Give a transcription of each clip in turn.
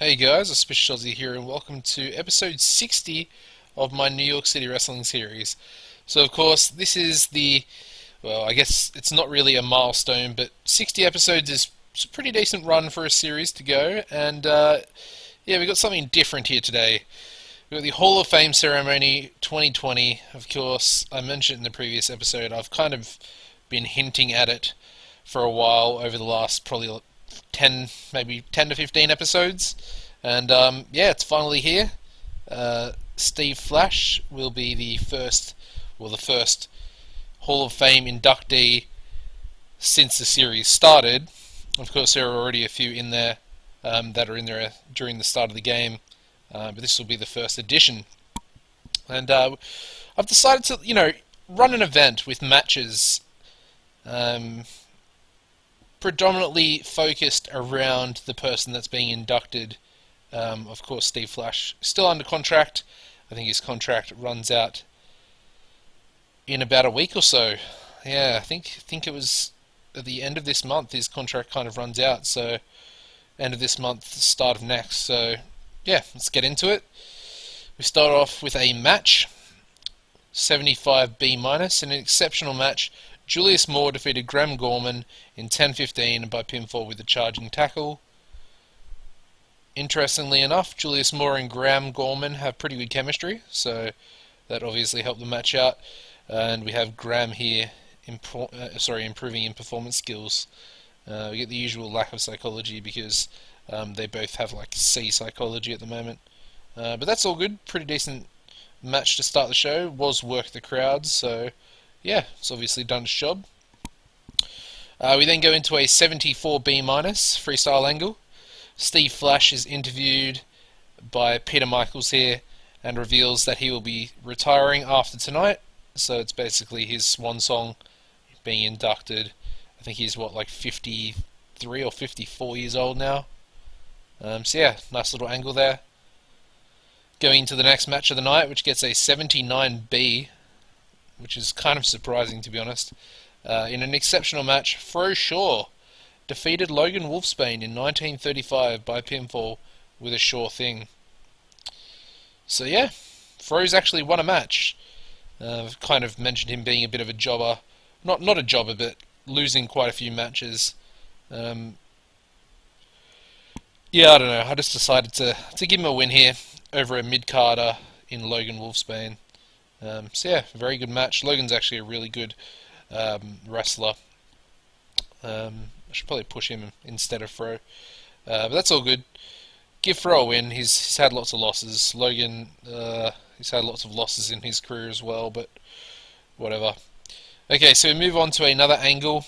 Hey guys, AuspiciousAussie here, and welcome to episode 60 of my New York City Wrestling series. So, of course, this is well, I guess it's not really a milestone, but 60 episodes is a pretty decent run for a series to go, and yeah, we've got something different here today. We've got the Hall of Fame ceremony 2020. Of course, I mentioned in the previous episode, I've kind of been hinting at it for a while over the last probably 10, maybe 10 to 15 episodes. And yeah, it's finally here. Steve Flash will be the first Hall of Fame inductee since the series started. Of course, there are already a few in there that are in there during the start of the game, but this will be the first edition. And I've decided to, run an event with matches predominantly focused around the person that's being inducted. Of course, Steve Flash still under contract. I think his contract runs out in about a week or so. Yeah, I think it was at the end of this month his contract kind of runs out. So end of this month, start of next. So yeah, let's get into it. We start off with a match, 75 B minus, in an exceptional match. Julius Moore defeated Graham Gorman in 10-15 by pinfall with a charging tackle. Interestingly enough, Julius Moore and Graham Gorman have pretty good chemistry, so that obviously helped the match out. And we have Graham here improving in performance skills. We get the usual lack of psychology because they both have like C psychology at the moment. But that's all good. Pretty decent match to start the show. Was work the crowd, so yeah, it's obviously done its job. We then go into a 74 B minus freestyle angle. Steve Flash is interviewed by Peter Michaels here and reveals that he will be retiring after tonight. So it's basically his swan song, being inducted. I think he's like 53 or 54 years old now. So yeah, nice little angle there. Going into the next match of the night, which gets a 79B, which is kind of surprising to be honest. In an exceptional match, Fro Shaw defeated Logan Wolfsbane in 1935 by pinfall with a sure thing. So yeah, Fro's actually won a match. I've kind of mentioned him being a bit of a jobber. Not a jobber, but losing quite a few matches. Yeah, I don't know. I just decided to give him a win here over a mid-carder in Logan Wolfsbane. So yeah, very good match. Logan's actually a really good wrestler. I should probably push him instead of Fro. But that's all good. Give Fro a win. He's had lots of losses. Logan, he's had lots of losses in his career as well, but whatever. Okay, so we move on to another angle.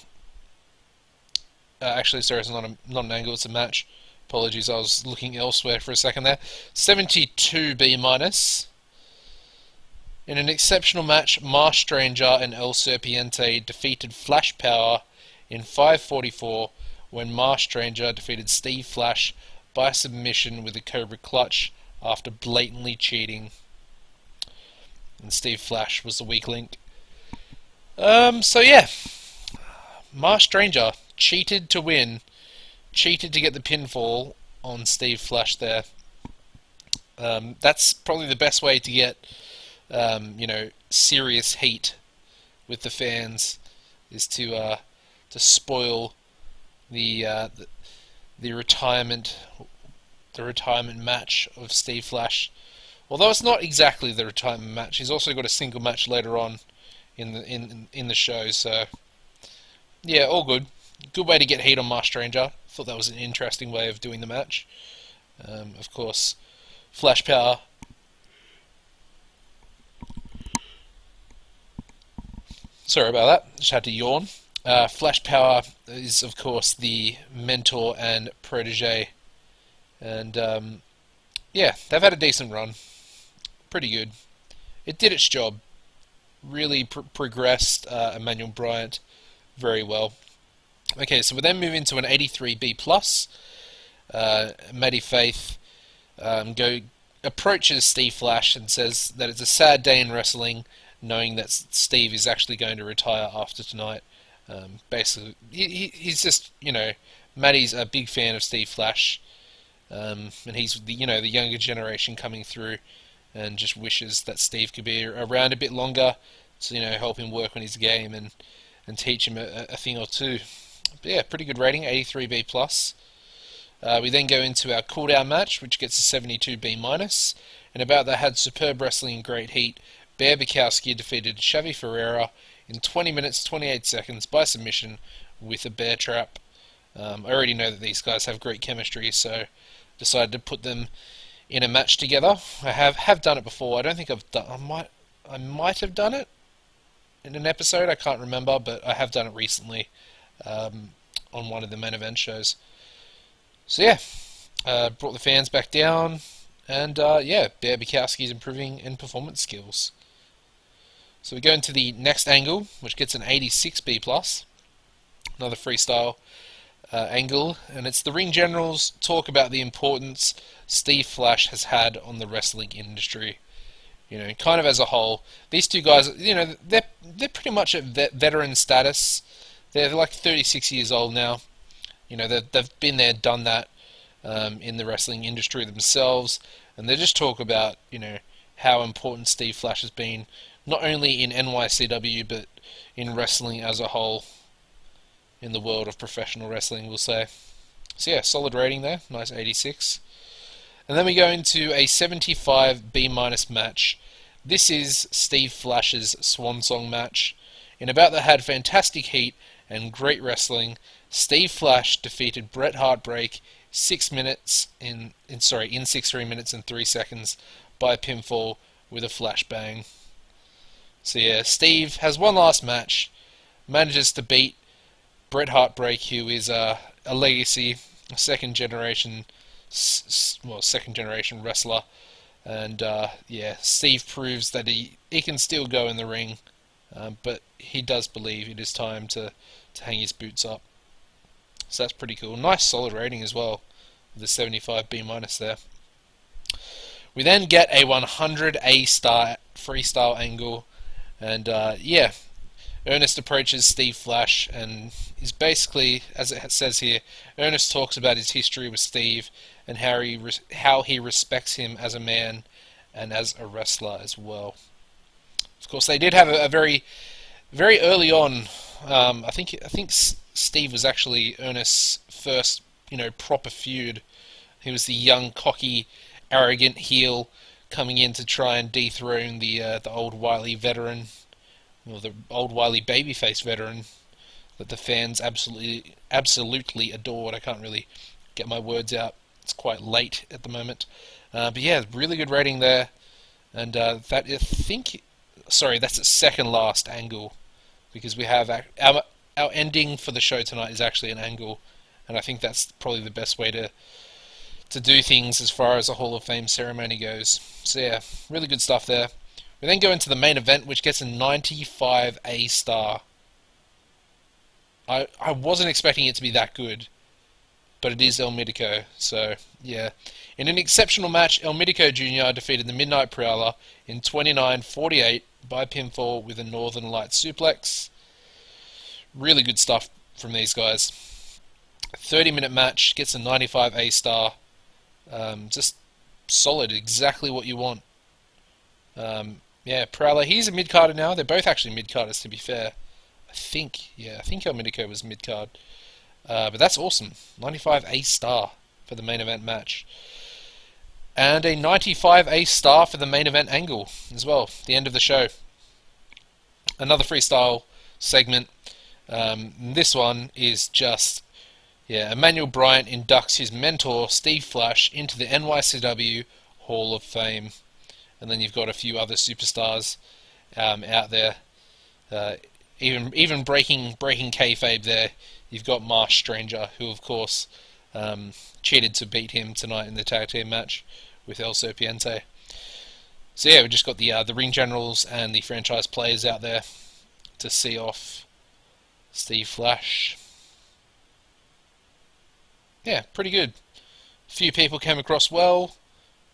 Actually, sorry, it's not an angle, it's a match. Apologies, I was looking elsewhere for a second there. 72 B minus. In an exceptional match, Marsh Stranger and El Serpiente defeated Flash Power in 5:44 when Marsh Stranger defeated Steve Flash by submission with a Cobra Clutch after blatantly cheating. And Steve Flash was the weak link. So yeah, Marsh Stranger cheated to win, cheated to get the pinfall on Steve Flash there. That's probably the best way to get serious heat with the fans, is to spoil the retirement match of Steve Flash. Although it's not exactly the retirement match, he's also got a single match later on in the show. So yeah, all good. Good way to get heat on Marsh Stranger. Thought that was an interesting way of doing the match. Of course, Flash Power. Sorry about that. Just had to yawn. Flash Power is, of course, the mentor and protege. And, yeah, they've had a decent run. Pretty good. It did its job. Really progressed Emmanuel Bryant very well. Okay, so we then move into an 83B+. Maddie Faith approaches Steve Flash and says that it's a sad day in wrestling, knowing that Steve is actually going to retire after tonight. Basically, he's just, Maddie's a big fan of Steve Flash, and he's the younger generation coming through, and just wishes that Steve could be around a bit longer to help him work on his game and teach him a thing or two. But yeah, pretty good rating, 83B plus. We then go into our cooldown match, which gets a 72B minus. And about that had superb wrestling and great heat. Bear Bukowski defeated Xavi Ferreira in 20 minutes 28 seconds by submission with a bear trap. I already know that these guys have great chemistry, so decided to put them in a match together. I have done it before. I don't think I've done. I might have done it in an episode. I can't remember, but I have done it recently on one of the main event shows. So yeah, brought the fans back down, and yeah, Bear Bukowski's improving in performance skills. So we go into the next angle, which gets an 86B plus, another freestyle angle, and it's the ring generals talk about the importance Steve Flash has had on the wrestling industry. Kind of as a whole, these two guys, they're pretty much at veteran status. They're like 36 years old now. They've been there, done that in the wrestling industry themselves, and they just talk about how important Steve Flash has been, not only in NYCW but in wrestling as a whole, in the world of professional wrestling, we'll say. So yeah, solid rating there, nice 86. And then we go into a 75B minus match. This is Steve Flash's swan song match. In about that had fantastic heat and great wrestling, Steve Flash defeated Bret Heartbreak 6 minutes in 6 minutes and 3 seconds by pinfall with a flashbang. So yeah, Steve has one last match, manages to beat Bret Heartbreak, who is a legacy, a second generation wrestler, and yeah, Steve proves that he can still go in the ring, but he does believe it is time to hang his boots up. So that's pretty cool. Nice solid rating as well, with the 75B minus there. We then get a 100A star freestyle angle, and yeah, Ernest approaches Steve Flash and is basically, as it says here, Ernest talks about his history with Steve and how he respects him as a man and as a wrestler as well. Of course, they did have a very early on. I think Steve was actually Ernest's first, proper feud. He was the young, cocky, arrogant heel coming in to try and dethrone the old wily veteran, or the old wily babyface veteran that the fans absolutely adored. I can't really get my words out. It's quite late at the moment, but yeah, really good rating there. And that's its second last angle, because we have our ending for the show tonight is actually an angle, and I think that's probably the best way to do things as far as a Hall of Fame ceremony goes. So yeah, really good stuff there. We then go into the main event, which gets a 95A star. I wasn't expecting it to be that good, but it is El Mitico, so yeah. In an exceptional match, El Mitico Jr. defeated the Midnight Prowler in 29:48 by pinfall with a Northern Light suplex. Really good stuff from these guys. 30-minute match, gets a 95A star. Just solid, exactly what you want. Yeah, Prowler, he's a mid-carder now. They're both actually mid-carders, to be fair. I think El Mitico was mid-card. But that's awesome. 95A star for the main event match. And a 95A star for the main event angle as well, the end of the show. Another freestyle segment. This one is just, Emmanuel Bryant inducts his mentor, Steve Flash, into the NYCW Hall of Fame. And then you've got a few other superstars out there. Even breaking kayfabe there. You've got Marsh Stranger, who of course cheated to beat him tonight in the tag team match with El Serpiente. So yeah, we just got the ring generals and the franchise players out there to see off Steve Flash. Yeah, pretty good. A few people came across well,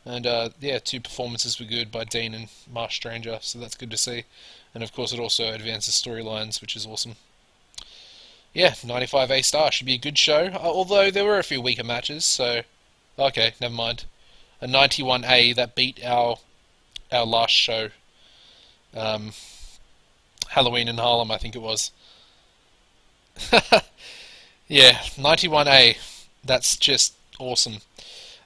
and yeah, 2 performances were good by Dean and Marsh Stranger, so that's good to see. And of course, it also advances storylines, which is awesome. Yeah, 95A star should be a good show. Although there were a few weaker matches, so Okay, never mind. A 91A that beat our last show, um, Halloween in Harlem, I think it was. Yeah, 91A. That's just awesome.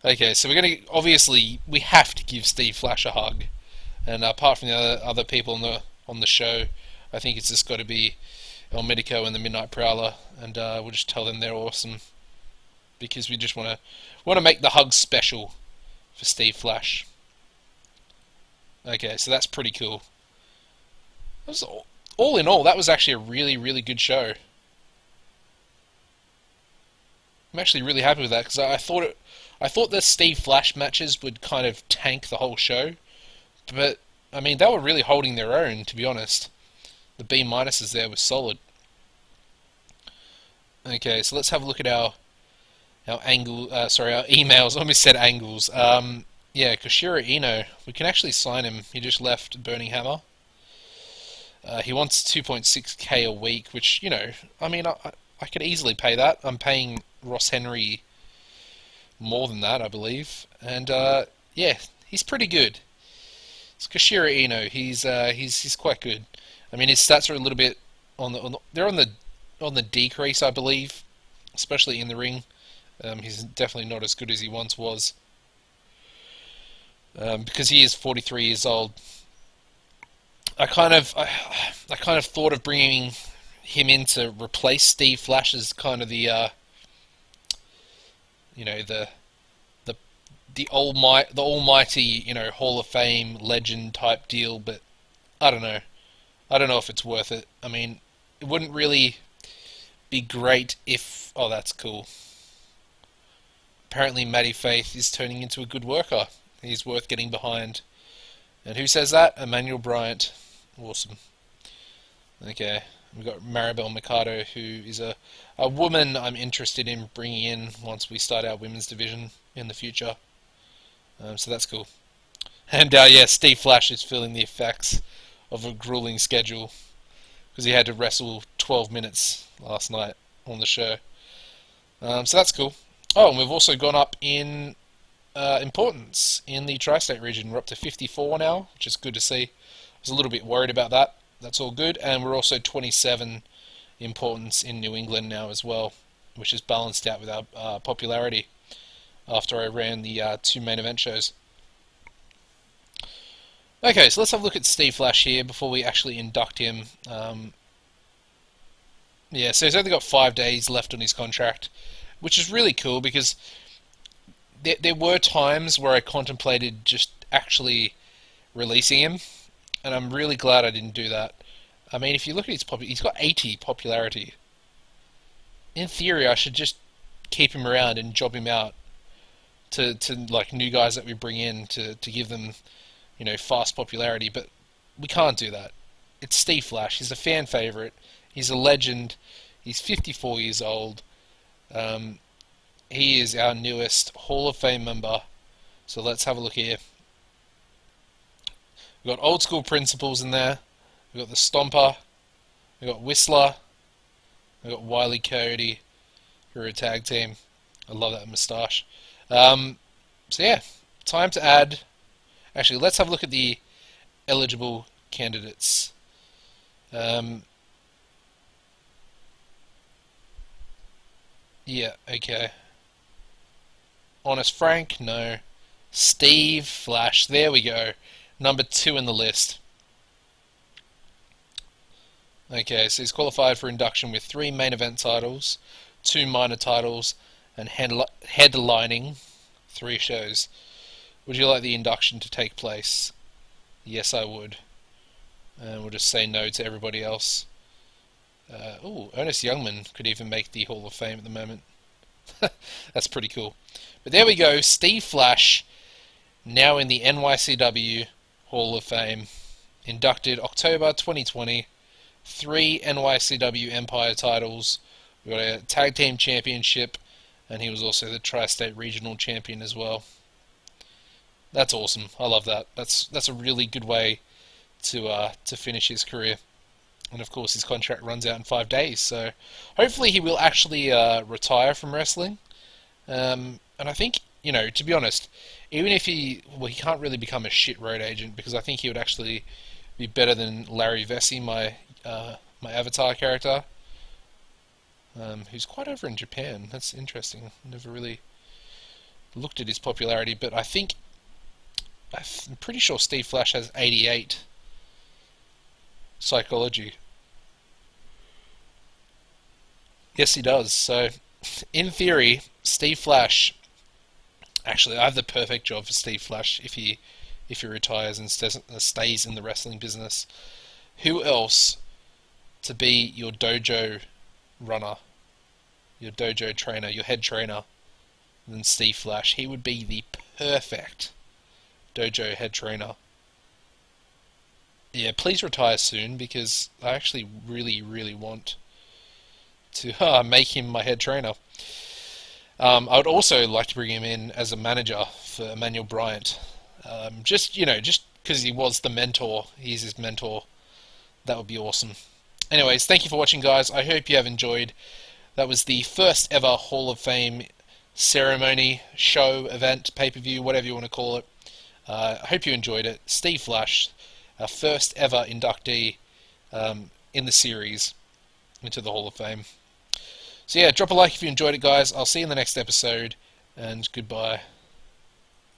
Okay, so we're gonna obviously we have to give Steve Flash a hug, and apart from the other people on the show, I think it's just got to be El Medico and the Midnight Prowler, and we'll just tell them they're awesome because we just want to make the hug special for Steve Flash. Okay, so that's pretty cool. That was all in all, that was actually a really good show. I'm actually really happy with that because I thought the Steve Flash matches would kind of tank the whole show, but I mean they were really holding their own, to be honest. The B minuses there were solid. Okay, so let's have a look at our angle. Sorry, our emails. I almost said angles. Yeah, Koshiro Ino. We can actually sign him. He just left Burning Hammer. He wants 2.6k a week, which I mean, I could easily pay that. I'm paying Ross Henry more than that, I believe, and yeah, he's pretty good. It's Koshiro Ino. He's quite good. I mean, his stats are a little bit they're on the decrease, I believe, especially in the ring. He's definitely not as good as he once was, because he is 43 years old. I kind of thought of bringing him in to replace Steve Flash as kind of the you know the the almighty Hall of Fame legend type deal, but I don't know. I don't know if it's worth it. I mean, it wouldn't really be great if. Oh, that's cool. Apparently, Matty Faith is turning into a good worker. He's worth getting behind. And who says that? Emmanuel Bryant. Awesome. Okay, we've got Maribel Mercado, who is a woman I'm interested in bringing in once we start our women's division in the future. So that's cool. And yeah, Steve Flash is feeling the effects of a grueling schedule because he had to wrestle 12 minutes last night on the show. So that's cool. Oh, and we've also gone up in importance in the tri-state region. We're up to 54 now, which is good to see. I was a little bit worried about that. That's all good. And we're also 27 importance in New England now as well, which is balanced out with our popularity after I ran the two main event shows. Okay, so let's have a look at Steve Flash here before we actually induct him. Yeah, so he's only got 5 days left on his contract, which is really cool because there were times where I contemplated just actually releasing him, and I'm really glad I didn't do that. I mean, if you look at he's got 80 popularity. In theory, I should just keep him around and job him out to like new guys that we bring in to give them fast popularity, but we can't do that. It's Steve Flash. He's a fan favorite. He's a legend. He's 54 years old. He is our newest Hall of Fame member. So let's have a look here. We've got old school principles in there. We've got the Stomper. We've got Whistler. We've got Wiley Cody, who are a tag team. I love that moustache. So yeah, time to add. Actually, let's have a look at the eligible candidates. Yeah, okay. Honest Frank, no. Steve Flash, there we go. Number 2 in the list. Okay, so he's qualified for induction with 3 main event titles, 2 minor titles, and headlining 3 shows. Would you like the induction to take place? Yes, I would. And we'll just say no to everybody else. Ernest Youngman could even make the Hall of Fame at the moment. That's pretty cool. But there we go, Steve Flash, now in the NYCW Hall of Fame. Inducted October 2020. 3 NYCW Empire titles. We got a Tag Team Championship, and he was also the Tri-State Regional Champion as well. That's awesome. I love that. That's a really good way to finish his career. And of course, his contract runs out in 5 days, so hopefully he will actually retire from wrestling. And I think you know, to be honest, even if he can't really become a shit road agent because I think he would actually be better than Larry Vesey, my Avatar character, who's quite over in Japan. That's interesting. Never really looked at his popularity, but I'm pretty sure Steve Flash has 88 psychology. Yes, he does. So, in theory, Steve Flash. Actually, I have the perfect job for Steve Flash if he retires and stays in the wrestling business. Who else to be your dojo runner, your dojo trainer, your head trainer than Steve Flash? He would be the perfect dojo head trainer. Yeah, please retire soon because I actually really, really want to make him my head trainer. I would also like to bring him in as a manager for Emmanuel Bryant. Just because he was the mentor, he's his mentor. That would be awesome. Anyways, thank you for watching, guys. I hope you have enjoyed. That was the first ever Hall of Fame ceremony, show, event, pay-per-view, whatever you want to call it. I hope you enjoyed it. Steve Flash, our first ever inductee in the series into the Hall of Fame. So yeah, drop a like if you enjoyed it, guys. I'll see you in the next episode, and goodbye.